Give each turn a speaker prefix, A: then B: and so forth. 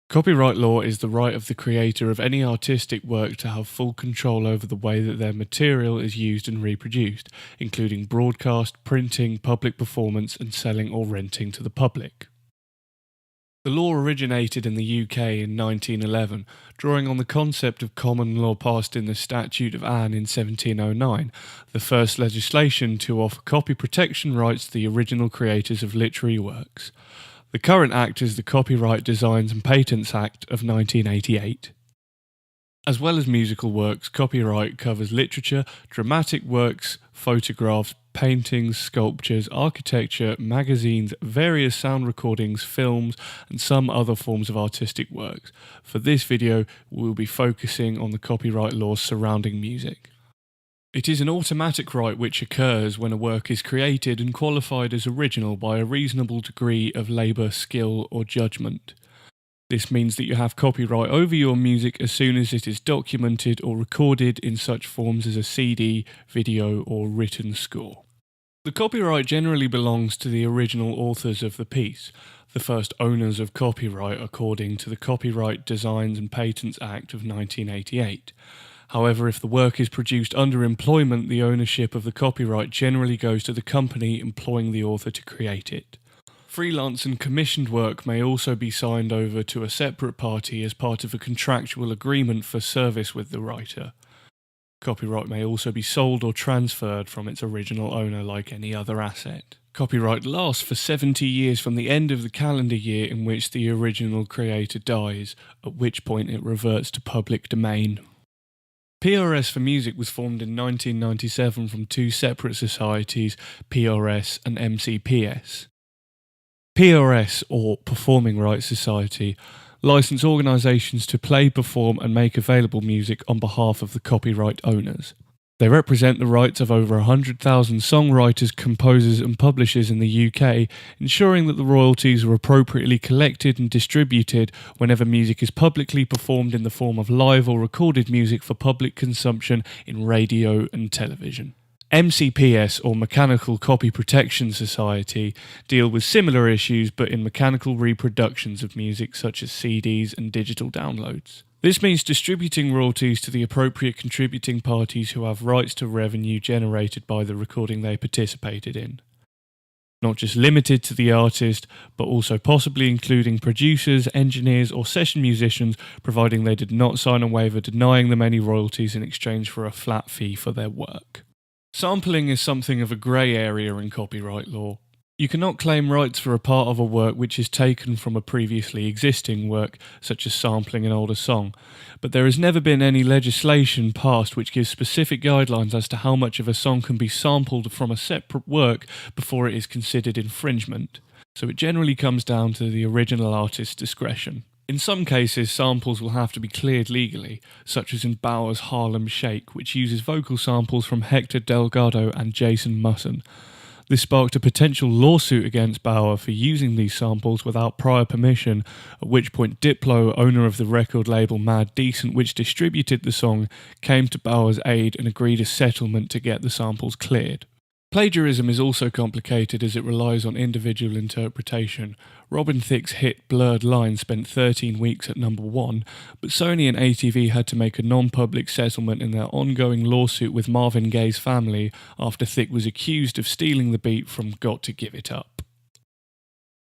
A: Copyright law is the right of the creator of any artistic work to have full control over the way that their material is used and reproduced, including broadcast, printing, public performance, and selling or renting to the public. The law originated in the UK in 1911, drawing on the concept of common law passed in the Statute of Anne in 1709, the first legislation to offer copy protection rights to the original creators of literary works. The current act is the Copyright Designs and Patents Act of 1988. As well as musical works, copyright covers literature, dramatic works, photographs, paintings, sculptures, architecture, magazines, various sound recordings, films, and some other forms of artistic works. For this video, we will be focusing on the copyright laws surrounding music. It is an automatic right which occurs when a work is created and qualified as original by a reasonable degree of labour, skill, or judgment. This means that you have copyright over your music as soon as it is documented or recorded in such forms as a CD, video, or written score. The copyright generally belongs to the original authors of the piece, the first owners of copyright according to the Copyright Designs and Patents Act of 1988. However, if the work is produced under employment, the ownership of the copyright generally goes to the company employing the author to create it. Freelance and commissioned work may also be signed over to a separate party as part of a contractual agreement for service with the writer. Copyright may also be sold or transferred from its original owner like any other asset. Copyright lasts for 70 years from the end of the calendar year in which the original creator dies, at which point it reverts to public domain. PRS for Music was formed in 1997 from two separate societies, PRS and MCPS. PRS, or Performing Rights Society, license organisations to play, perform and make available music on behalf of the copyright owners. They represent the rights of over 100,000 songwriters, composers and publishers in the UK, ensuring that the royalties are appropriately collected and distributed whenever music is publicly performed in the form of live or recorded music for public consumption in radio and television. MCPS, or Mechanical Copy Protection Society, deal with similar issues but in mechanical reproductions of music such as CDs and digital downloads. This means distributing royalties to the appropriate contributing parties who have rights to revenue generated by the recording they participated in. Not just limited to the artist, but also possibly including producers, engineers or session musicians, providing they did not sign a waiver denying them any royalties in exchange for a flat fee for their work. Sampling is something of a grey area in copyright law. You cannot claim rights for a part of a work which is taken from a previously existing work, such as sampling an older song, but there has never been any legislation passed which gives specific guidelines as to how much of a song can be sampled from a separate work before it is considered infringement, so it generally comes down to the original artist's discretion. In some cases, samples will have to be cleared legally, such as in Bauer's Harlem Shake, which uses vocal samples from Hector Delgado and Jason Musson. This sparked a potential lawsuit against Bauer for using these samples without prior permission, at which point Diplo, owner of the record label Mad Decent, which distributed the song, came to Bauer's aid and agreed a settlement to get the samples cleared. Plagiarism is also complicated as it relies on individual interpretation. Robin Thicke's hit Blurred Lines spent 13 weeks at number 1, but Sony and ATV had to make a non-public settlement in their ongoing lawsuit with Marvin Gaye's family after Thicke was accused of stealing the beat from Got to Give It Up.